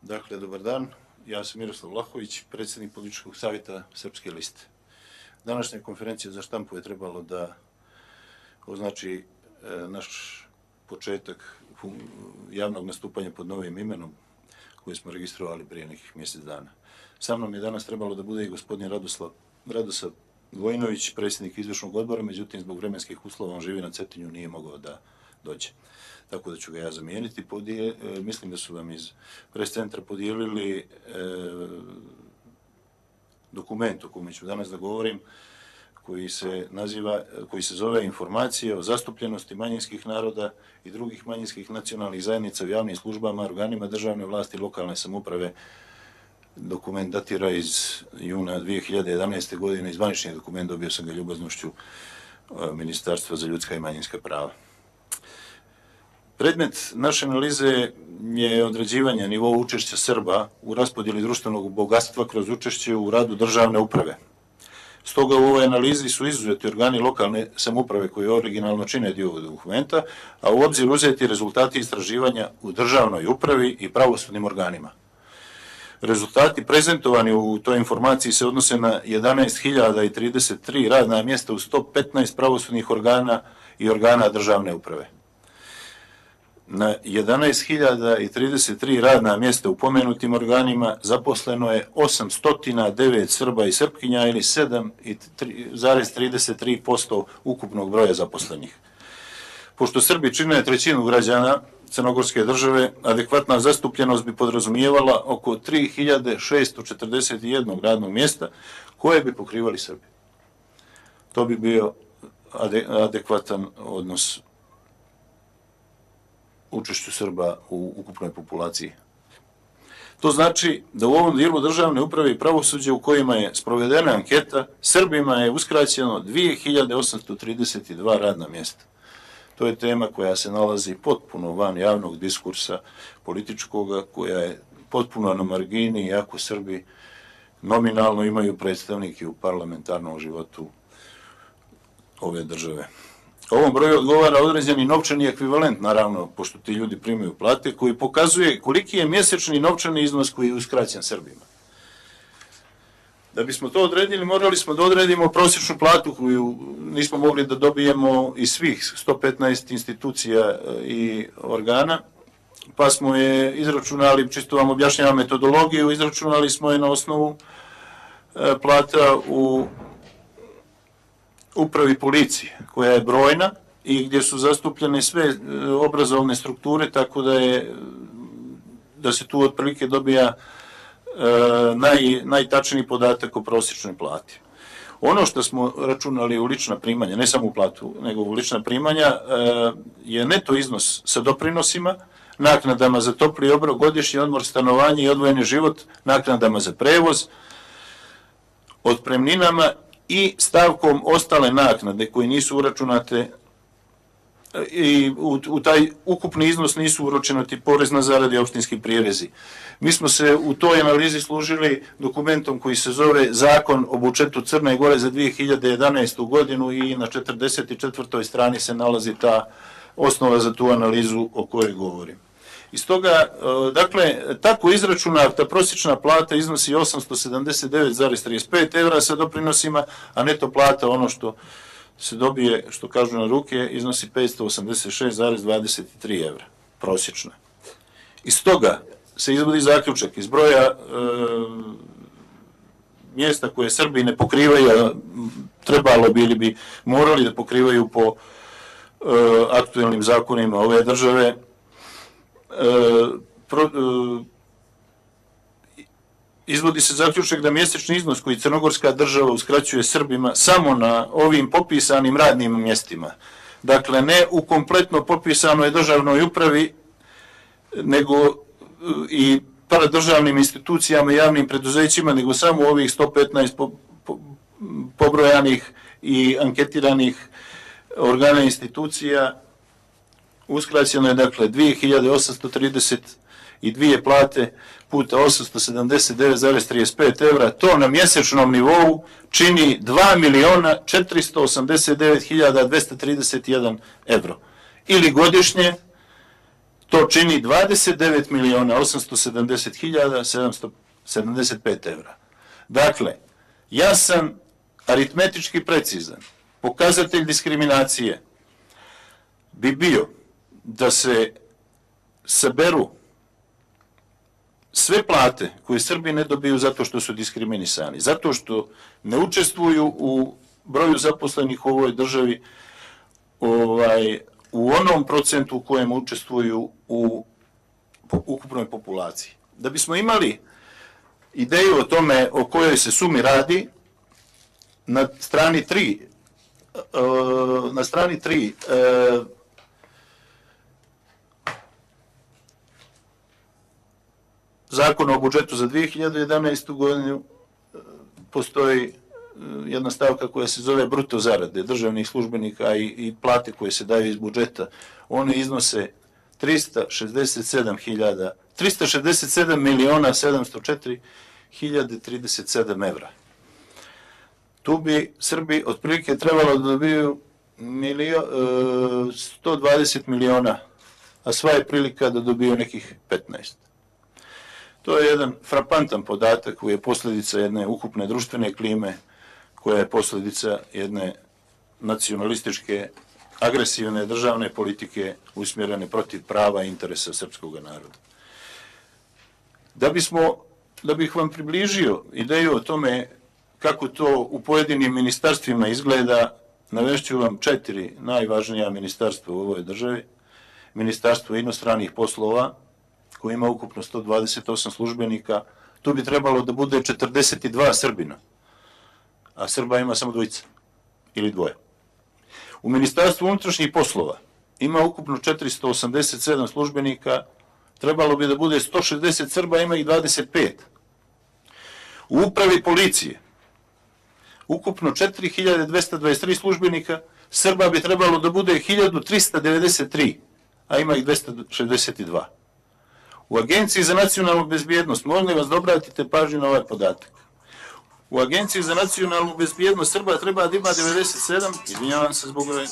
Dakle, dobar dan. Ja sam Miroslav Vlahović, predsjednik Političkog savjeta Srpske liste. Današnja konferencija za štampu je trebalo da označi naš početak javnog nastupanja pod novim imenom koje smo registrovali prije nekih mjesec dana. Sa mnom je danas trebalo da bude i gospodin Radosav Vojinović, predsjednik izvršnog odbora, međutim zbog vremenskih uslova on živi na Cetinju, nije mogao da dođe. Tako da ću ga ja zamijeniti. Mislim da su vam iz pres centra podijelili dokument o kome ću danas da govorim, koji se zove Informacije o zastupljenosti manjinskih naroda i drugih manjinskih nacionalnih zajednica u javnim službama, organima državne vlasti i lokalne samouprave. Dokument datira iz juna 2011. godine, zvanični dokument, dobio sam ga ljubaznošću Ministarstva za ljudska i manjinska prava. Predmet naše analize je određivanje nivoa učešća Srba u raspodjeli društvenog bogatstva kroz učešće u radu državne uprave. Stoga u ovoj analizi su izuzeti organi lokalne samouprave koji originalno čine dio ovog dokumenta, a u obzir uzeti rezultati istraživanja u državnoj upravi i pravosudnim organima. Rezultati prezentovani u toj informaciji se odnose na 11.033 radna mjesta u 115 pravosudnih organa i organa državne uprave. Na 11.033 radna mjesta u pomenutim organima zaposleno je 809 Srba i Srpkinja ili 7,33% ukupnog broja zaposlenih. Pošto Srbi čine trećinu građana Crnogorske države, adekvatna zastupljenost bi podrazumijevala oko 3.641 radnog mjesta koje bi pokrivali Srbi. To bi bio adekvatan odnos učešću Srba u ukupnoj populaciji. To znači da u ovom dijelu državne uprave i pravosuđa u kojima je sprovedena anketa, Srbima je uskraćeno 2.832 radna mjesta. To je tema koja se nalazi potpuno van javnog diskursa političkoga, koja je potpuno na margini, iako Srbi nominalno imaju predstavnike u parlamentarnom životu ove države. Ovom broju odgovara određeni novčani ekvivalent, naravno, pošto ti ljudi primaju plate, koji pokazuje koliki je mjesečni novčani iznos koji je uskraćen Srbima. Da bismo to odredili, morali smo da odredimo prosječnu platu koju nismo mogli da dobijemo iz svih 115 institucija i organa, pa smo je izračunali, čisto vam objašnjavam metodologiju, izračunali smo je na osnovu plata u upravi policije, koja je brojna i gdje su zastupljene sve obrazovne strukture, tako da se tu otprilike dobija najtačniji podatak o prosječnoj plati. Ono što smo računali u lična primanja, ne samo u platu, nego u lična primanja, je neto iznos sa doprinosima, naknadama za topli obrok, godišnji odmor, stanovanje i odvojeni život, naknadama za prevoz, otpremninama i stavkom ostale naknade koje nisu uračunate i u taj ukupni iznos nisu uračunati porez na zarade i opštinski prirezi. Mi smo se u toj analizi služili dokumentom koji se zove Zakon o budžetu Crne Gore za 2011. godinu i na 44. strani se nalazi ta osnova za tu analizu o kojoj govorim. Iz toga, dakle, tako izračunata prosječna plata iznosi 879,35 evra sa doprinosima, a neto plata, ono što se dobije, što kažu na ruke, iznosi 586,23 evra, prosječna. Iz toga se izvodi zaključak iz broja mjesta koje Srbi ne pokrivaju, trebalo bi ili bi morali da pokrivaju po aktuelnim zakonima ove države. Izvodi se zaključak da mjesečni iznos koji Crnogorska država uskraćuje Srbima samo na ovim popisanim radnim mjestima, dakle ne u kompletno popisanoj državnoj upravi, nego i paradržavnim institucijama i javnim preduzećima, nego samo ovih 115 pobrojanih i anketiranih organa institucija, uskraćeno je dakle 2.832 plate puta 879,35 evra, to na mjesečnom nivou čini 2.489.231 evro. Ili godišnje to čini 29.870.775 evra. Dakle, jasan, aritmetički precizan pokazatelj diskriminacije bi bio da se saberu sve plate koje Srbi ne dobiju zato što su diskriminisani, zato što ne učestvuju u broju zaposlenih u ovoj državi u onom procentu u kojem učestvuju u ukupnoj populaciji. Da bismo imali ideju o tome o kojoj se sumi radi, na strani 3 Zakona o budžetu za 2011. godinu postoji jedna stavka koja se zove bruto zarade državnih službenika i plate koje se daju iz budžeta. One iznose 367.704.037 evra. Tu bi Srbi otprilike trebalo da dobiju 120 miliona, a sva je prilika da dobiju nekih 15. To je jedan frapantan podatak koji je posljedica jedne ukupne društvene klime, koja je posljedica jedne nacionalističke, agresivne državne politike usmjerene protiv prava i interesa srpskog naroda. Da bih vam približio ideju o tome kako to u pojedinim ministarstvima izgleda, navešću vam 4 najvažnija ministarstva u ovoj državi. Ministarstvo inostranih poslova, koje ima ukupno 128 službenika, tu bi trebalo da bude 42 Srbina, a Srba ima samo 2 ili 2. U Ministarstvu unutrašnjih poslova ima ukupno 487 službenika, trebalo bi da bude 160 Srba, ima ih 25. U upravi policije ukupno 4223 službenika, Srba bi trebalo da bude 1393, a ima ih 262. U Agenciji za nacionalnu bezbjednost, molim vas da obratite pažnju na ovaj podatak. U Agenciji za nacionalnu bezbjednost Srba treba da ima 97, izvinjavam se zbog ove.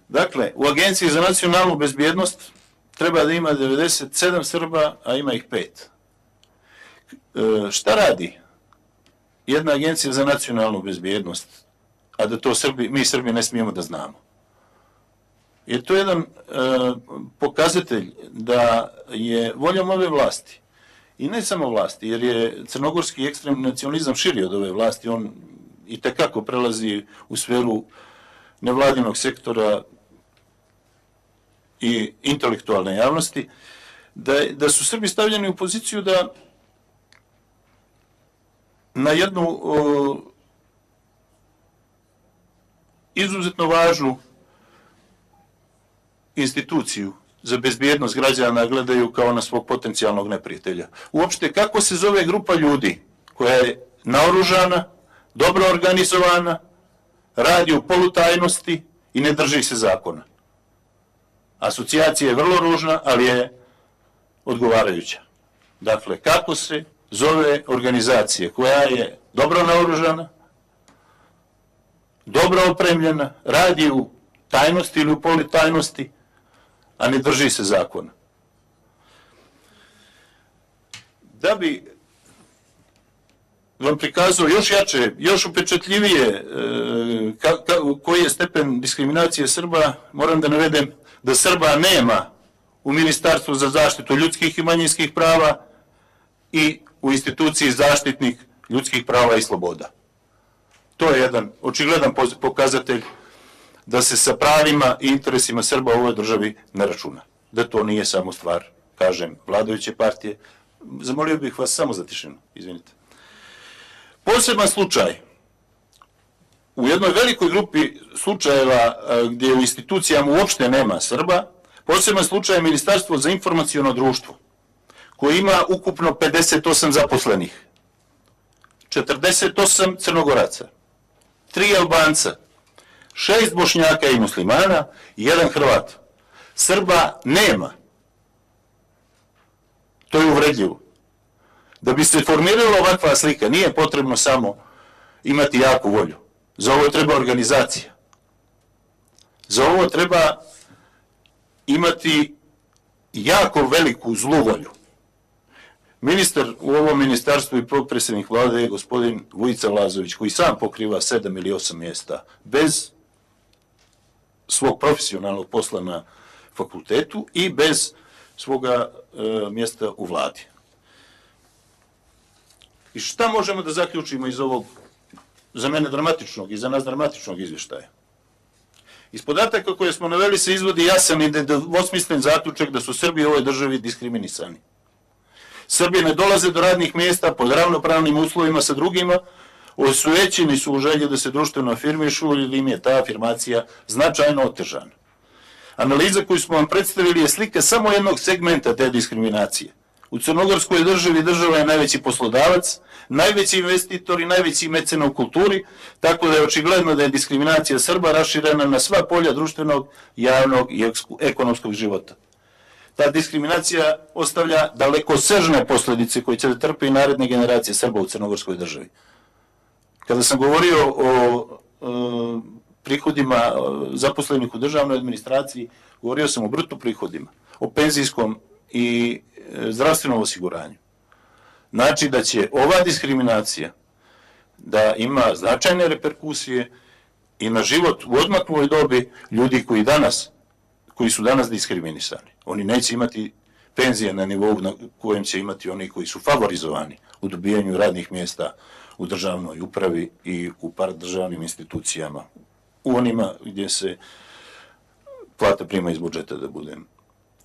Dakle, u Agenciji za nacionalnu bezbjednost treba da ima 97 Srba, a ima ih 5. Šta radi jedna Agencija za nacionalnu bezbjednost, a da to mi Srbi ne smijemo da znamo? Jer to je jedan pokazatelj da je voljom ove vlasti, i ne samo vlasti, jer je crnogorski ekstremni nacionalizam širi od ove vlasti, on i tekako prelazi u sferu nevladinog sektora i intelektualne javnosti, da su Srbi stavljeni u poziciju da na jednu izuzetno važnu instituciju za bezbjednost građana gledaju kao na svog potencijalnog neprijatelja. Uopšte, kako se zove grupa ljudi koja je naoružana, dobro organizovana, radi u polutajnosti i ne drži se zakona? Asocijacija je vrlo ružna, ali je odgovarajuća. Dakle, kako se zove organizacija koja je dobro naoružana, dobro opremljena, radi u tajnosti ili u polutajnosti, a ne drži se zakona? Da bi vam prikazao još jače, još upečatljivije koji je stepen diskriminacije Srba, moram da navedem da Srba nema u Ministarstvu za zaštitu ljudskih i manjinskih prava i u instituciji zaštitnik ljudskih prava i sloboda. To je jedan očigledan pokazatelj da se sa pravima i interesima Srba u ovoj državi ne računa. Da to nije samo stvar, kažem, vladajuće partije. Zamolio bih vas samo za tišinu, izvinite. Poseban slučaj, u jednoj velikoj grupi slučajeva gdje u institucijama uopšte nema Srba, poseban slučaj je Ministarstvo za informaciono društvo, koje ima ukupno 58 zaposlenih, 48 Crnogoraca, 3 Albanca, 6 Bošnjaka i muslimana i 1 Hrvat. Srba nema. To je uvredljivo. Da bi se formirala ovakva slika, nije potrebno samo imati jaku volju. Za ovo treba organizacija. Za ovo treba imati jako veliku zlu volju. Ministar u ovom ministarstvu i potpredsjednik vlade je gospodin Vujica Lazović, koji sam pokriva 7 ili 8 mjesta bez svog profesionalnog posla na fakultetu i bez svoga mjesta u vladi. I šta možemo da zaključimo iz ovog, za mene dramatičnog i za nas dramatičnog izvještaja? Iz podataka koje smo naveli se izvodi jasan i nedvosmislen zaključak da su Srbi u ovoj državi diskriminisani. Srbi ne dolaze do radnih mjesta pod ravnopravnim uslovima sa drugima, osujećeni su u želji da se društveno afirmišu ili im je ta afirmacija značajno otežana. Analiza koju smo vam predstavili je slika samo jednog segmenta te diskriminacije. U Crnogorskoj državi država je najveći poslodavac, najveći investitor i najveći mecena u kulturi, tako da je očigledno da je diskriminacija Srba raširena na sva polja društvenog, javnog i ekonomskog života. Ta diskriminacija ostavlja dalekosežne posljedice koje će da trpe i naredne generacije Srba u Crnogorskoj državi. Kada sam govorio o prihodima zaposlenih u državnoj administraciji, govorio sam o bruto prihodima, o penzijskom i zdravstvenom osiguranju. Znači da će ova diskriminacija da ima značajne reperkusije i na život u odmakloj dobi ljudi koji su danas diskriminisani. Oni neće imati penzije na nivou na kojem će imati oni koji su favorizovani u dobijanju radnih mjesta u državnoj upravi i u paradržavnim institucijama, u onima gdje se plata prima iz budžeta, da budem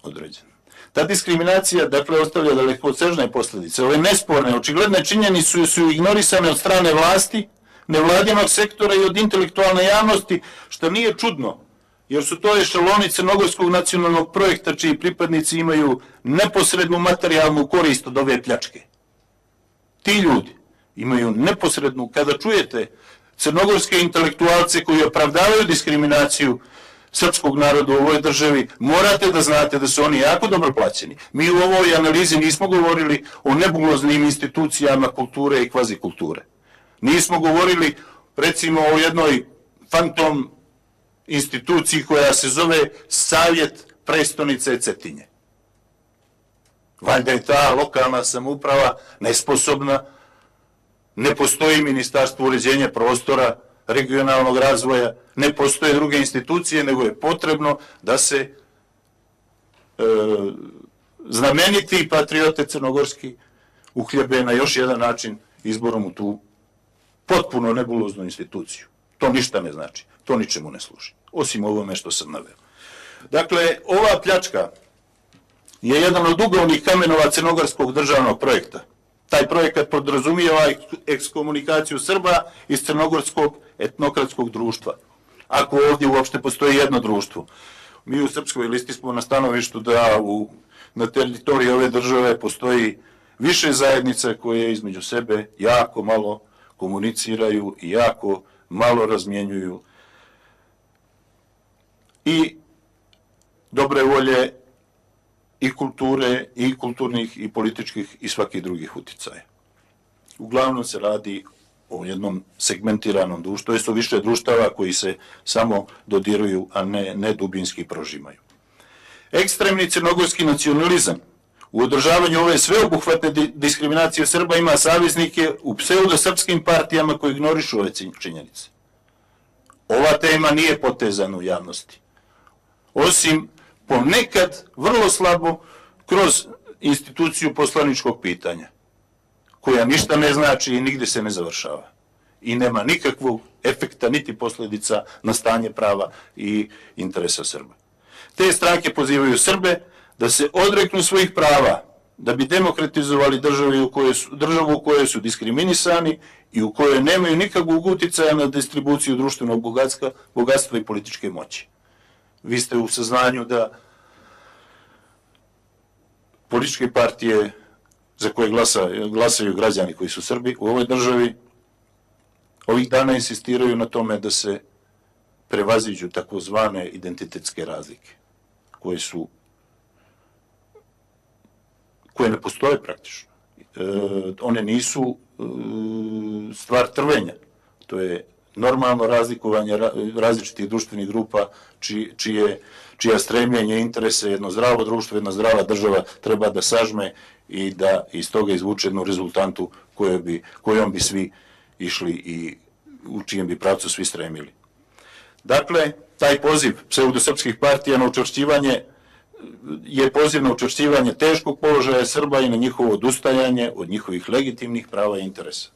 određen. Ta diskriminacija, dakle, ostavlja dalekosežne posljedice. Ove nesporne, očigledne činjenice su ignorisane od strane vlasti, nevladinog sektora i od intelektualne javnosti, što nije čudno, jer su to ešaloni crnogorskog nacionalnog projekta čiji pripadnici imaju neposrednu materijalnu korist od ove pljačke. Ti ljudi imaju neposrednu, kada čujete crnogorske intelektualce koji opravdavaju diskriminaciju srpskog naroda u ovoj državi, morate da znate da su oni jako dobro plaćeni. Mi u ovoj analizi nismo govorili o nebuloznim institucijama kulture i kvazikulture. Nismo govorili, recimo, o jednoj fantom instituciji koja se zove Savjet prestonice Cetinje. Valjda je ta lokalna samouprava nesposobna, ne postoji ministarstvo uređenja prostora, regionalnog razvoja, ne postoje druge institucije, nego je potrebno da se znameniti patriote crnogorski uhljebe na još jedan način izborom u tu potpuno nebuloznu instituciju. To ništa ne znači, to ničemu ne služi, osim ovome što sam naveo. Dakle, ova pljačka je jedan od uglavnih kamenova crnogorskog državnog projekta. Taj projekat podrazumijeva ekskomunikaciju Srba iz crnogorskog etnokratskog društva. Ako ovdje uopšte postoji jedno društvo. Mi u Srpskoj listi smo na stanovištu da na teritoriji ove države postoji više zajednica koje između sebe jako malo komuniciraju i jako malo razmjenjuju i dobre volje i kulture, i kulturnih, i političkih, i svakih drugih uticaja. Uglavnom se radi o jednom segmentiranom društvu, to je su više društava koji se samo dodiruju, a ne dubinski prožimaju. Ekstremni crnogorski nacionalizam u održavanju ove sveobuhvatne diskriminacije Srba ima saveznike u pseudosrpskim partijama koji ignorišu ove činjenice. Ova tema nije potezana u javnosti, osim ponekad vrlo slabo kroz instituciju poslaničkog pitanja, koja ništa ne znači i nigde se ne završava. I nema nikakvog efekta niti posljedica na stanje prava i interesa Srba. Te stranke pozivaju Srbe da se odreknu svojih prava, da bi demokratizovali državu u kojoj su diskriminisani i u kojoj nemaju nikakvog uticaja na distribuciju društvenog bogatstva i političke moći. Vi ste u saznanju da političke partije za koje glasaju građani koji su Srbi u ovoj državi ovih dana insistiraju na tome da se prevaziđu takozvane identitetske razlike koje ne postoje praktično. One nisu stvar trvenja. To je normalno razlikovanje različitih društvenih grupa čija stremljenje interese jedno zdravo društvo, jedna zdrava država treba da sažme i da iz toga izvuče jednu rezultantu kojom bi svi išli i u čijem bi pravcu svi stremili. Dakle, taj poziv pseudosrpskih partija na učvršćivanje je poziv na učvršćivanje teškog položaja Srba i na njihovo odustajanje od njihovih legitimnih prava i interesa.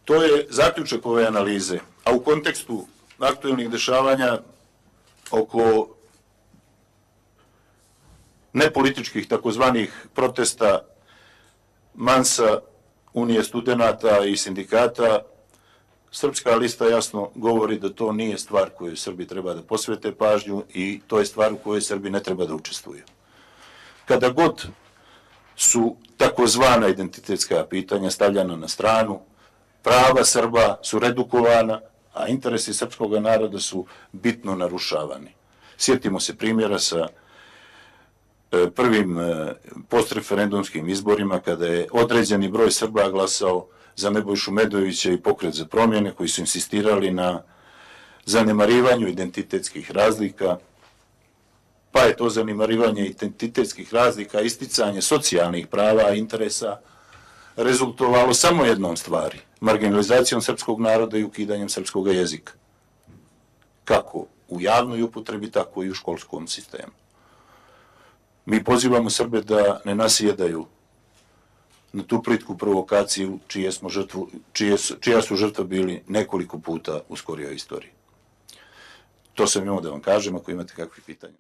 To je zaključak ove analize, a u kontekstu aktuelnih dešavanja oko nepolitičkih takozvanih protesta Mansa, Unije studenata i sindikata, Srpska lista jasno govori da to nije stvar koju Srbi treba da posvete pažnju i to je stvar u kojoj Srbi ne treba da učestvuju. Kada god su takozvana identitetska pitanja stavljana na stranu, prava Srba su redukovana, a interesi srpskog naroda su bitno narušavani. Sjetimo se primjera sa prvim postreferendumskim izborima kada je određeni broj Srba glasao za Nebojšu Medovića i Pokret za promjene koji su insistirali na zanemarivanju identitetskih razlika, pa je to zanemarivanje identitetskih razlika, isticanje socijalnih prava i interesa rezultovalo samo jednom stvari, marginalizacijom srpskog naroda i ukidanjem srpskog jezika. Kako u javnoj upotrebi, tako i u školskom sistemu. Mi pozivamo Srbe da ne nasjedaju na tu plitku provokaciju čija su žrtva bili nekoliko puta u skorijoj istoriji. To sam imao da vam kažem ako imate kakvih pitanja.